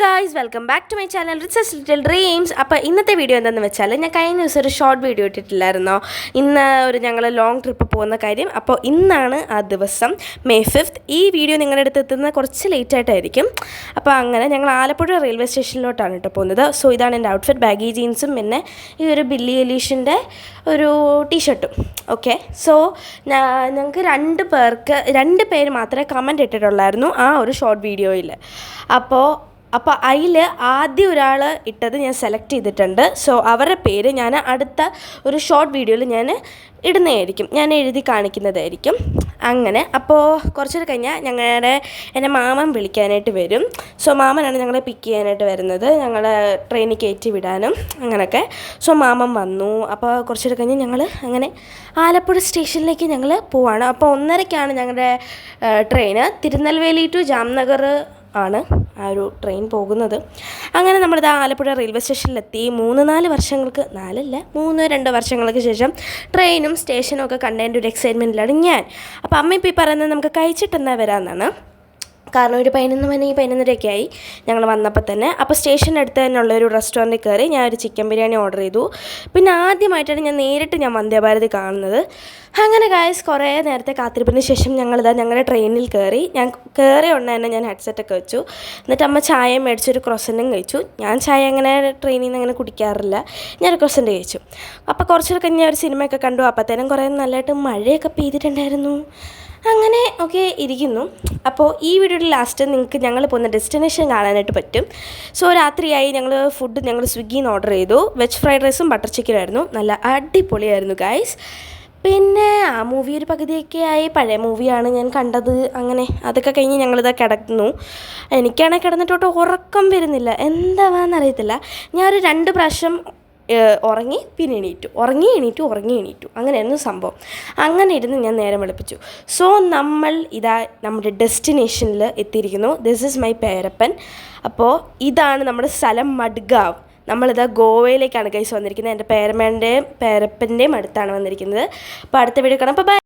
Guys welcome back to my channel riches little dreams. അപ്പോൾ ഇന്നത്തെ video എന്താണെന്ന് വെച്ചാൽ ഞാൻ കഴിഞ്ഞ ദിവസം ഒരു ഷോർട്ട് വീഡിയോ ഇട്ടിട്ടില്ലായിരുന്നോ, ഇന്ന് ഞങ്ങൾ ലോങ് ട്രിപ്പ് പോകുന്ന കാര്യം. അപ്പോൾ ഇന്നാണ് ആ ദിവസം, May 5th. ഈ വീഡിയോ നിങ്ങളുടെ അടുത്ത് എത്തുന്നത് കുറച്ച് ലേറ്റായിട്ടായിരിക്കും. അപ്പോൾ അങ്ങനെ ഞങ്ങൾ ആലപ്പുഴ റെയിൽവേ സ്റ്റേഷനിലോട്ടാണ് കേട്ടോ പോകുന്നത്. സോ ഇതാണ് എൻ്റെ ഔട്ട്ഫിറ്റ്, ബാഗി ജീൻസും പിന്നെ ഈ ഒരു ബില്ലി എലീഷിൻ്റെ ഒരു ടീഷർട്ടും. ഓക്കെ, സോ ഞങ്ങൾക്ക് രണ്ട് പേര് മാത്രമേ കമൻറ്റ് ഇട്ടിട്ടുള്ളായിരുന്നു ആ ഒരു ഷോർട്ട് വീഡിയോയിൽ. അപ്പോൾ അതിൽ ആദ്യം ഒരാൾ ഇട്ടത് ഞാൻ സെലക്ട് ചെയ്തിട്ടുണ്ട്. സോ അവരുടെ പേര് ഞാൻ അടുത്ത ഒരു ഷോർട്ട് വീഡിയോയിൽ ഞാൻ ഇടുന്നതായിരിക്കും, ഞാൻ എഴുതി കാണിക്കുന്നതായിരിക്കും. അങ്ങനെ അപ്പോൾ കുറച്ചൊരു കഴിഞ്ഞാൽ എൻ്റെ മാമൻ വിളിക്കാനായിട്ട് വരും. സോ മാമനാണ് ഞങ്ങളെ പിക്ക് ചെയ്യാനായിട്ട് വരുന്നത്, ഞങ്ങളെ ട്രെയിനിൽ കയറ്റി വിടാനും അങ്ങനെയൊക്കെ. സോ മാമൻ വന്നു. അപ്പോൾ കുറച്ചൊരു കഴിഞ്ഞ് ഞങ്ങൾ അങ്ങനെ ആലപ്പുഴ സ്റ്റേഷനിലേക്ക് ഞങ്ങൾ പോവാണ്. അപ്പോൾ 1:30ക്കാണ് ഞങ്ങളുടെ ട്രെയിന്. തിരുനെൽവേലി ടു ജാംനഗർ ആണ് ആ ഒരു ട്രെയിൻ പോകുന്നത്. അങ്ങനെ നമ്മളിത് ആലപ്പുഴ റെയിൽവേ സ്റ്റേഷനിലെത്തി. 3-2 വർഷങ്ങൾക്ക് ശേഷം ട്രെയിനും സ്റ്റേഷനും ഒക്കെ കണ്ടതിൻ്റെ ഒരു എക്സൈറ്റ്മെൻറ്റിലാണ് ഞാൻ. അപ്പോൾ അമ്മ ഇപ്പോൾ ഈ പറയുന്നത് നമുക്ക് കഴിച്ചിട്ടെന്നാൽ വരാമെന്നാണ്. കാരണം ഒരു 11 ആയി ഞങ്ങൾ വന്നപ്പോൾ തന്നെ. അപ്പോൾ സ്റ്റേഷൻ്റെ അടുത്ത് തന്നെയുള്ളൊരു റെസ്റ്റോറൻറ്റിൽ കയറി ഞാൻ ഒരു ചിക്കൻ ബിരിയാണി ഓർഡർ ചെയ്തു. പിന്നെ ആദ്യമായിട്ടാണ് ഞാൻ നേരിട്ട് വന്ദേഭാരതി കാണുന്നത്. അങ്ങനെ ഗായ്സ് കുറേ നേരത്തെ കാത്തിരിപ്പിന് ശേഷം ഞങ്ങളുടെ ട്രെയിനിൽ കയറി. ഞാൻ കയറിയ ഉടനെ തന്നെ ഞാൻ ഹെഡ്സെറ്റൊക്കെ വെച്ചു. എന്നിട്ട് അമ്മ ചായ മേടിച്ചൊരു ക്രോസൻറ്റും കഴിച്ചു. ഞാൻ ചായ അങ്ങനെ ട്രെയിനിൽ നിന്ന് അങ്ങനെ കുടിക്കാറില്ല, ഞാനൊരു ക്രോസൻറ്റ് കഴിച്ചു. അപ്പോൾ കുറച്ചൊക്കെ കഴിഞ്ഞ് ഞാൻ ഒരു സിനിമയൊക്കെ കണ്ടു. അപ്പോഴത്തേനും കുറേ നല്ലതായിട്ട് മഴയൊക്കെ പെയ്തിട്ടുണ്ടായിരുന്നു. അങ്ങനെ ഒക്കെ ഇരിക്കുന്നു. അപ്പോൾ ഈ വീഡിയോയുടെ ലാസ്റ്റ് നിങ്ങൾക്ക് ഞങ്ങൾ പോകുന്ന ഡെസ്റ്റിനേഷൻ കാണാനായിട്ട് പറ്റും. സോ രാത്രിയായി ഞങ്ങൾ സ്വിഗ്ഗിയിൽ നിന്ന് ഓർഡർ ചെയ്തു. വെജ് ഫ്രൈഡ് റൈസും ബട്ടർ ചിക്കനായിരുന്നു. നല്ല അടിപൊളിയായിരുന്നു ഗൈസ്. പിന്നെ ആ മൂവി ഒരു പകുതിയൊക്കെ ആയി, പഴയ മൂവിയാണ് ഞാൻ കണ്ടത്. അങ്ങനെ അതൊക്കെ കഴിഞ്ഞ് ഞങ്ങളിതാ കിടന്നു. എനിക്കാണെങ്കിൽ കിടന്നിട്ടോട്ട് ഉറക്കം വരുന്നില്ല, എന്താവാന്നറിയത്തില്ല. ഞാനൊരു 2 പ്രാവശ്യം ഉറങ്ങി, പിന്നെ എണീറ്റു, എണീറ്റു അങ്ങനെയായിരുന്നു സംഭവം. അങ്ങനെ ഇരുന്ന് ഞാൻ നേരം വെളുപ്പിച്ചു. സോ നമ്മൾ നമ്മുടെ ഡെസ്റ്റിനേഷനിൽ എത്തിയിരിക്കുന്നു. ദിസ് ഈസ് മൈ പേരപ്പൻ. അപ്പോൾ ഇതാണ് നമ്മുടെ സ്ഥലം, മഡ്ഗാവ്. ഗോവയിലേക്കാണ് ഗൈസ് വന്നിരിക്കുന്നത്. എൻ്റെ പേരപ്പൻ്റെയും അടുത്താണ് വന്നിരിക്കുന്നത്. അപ്പോൾ അടുത്ത വീഡിയോ കാണാം. അപ്പോൾ ബൈ.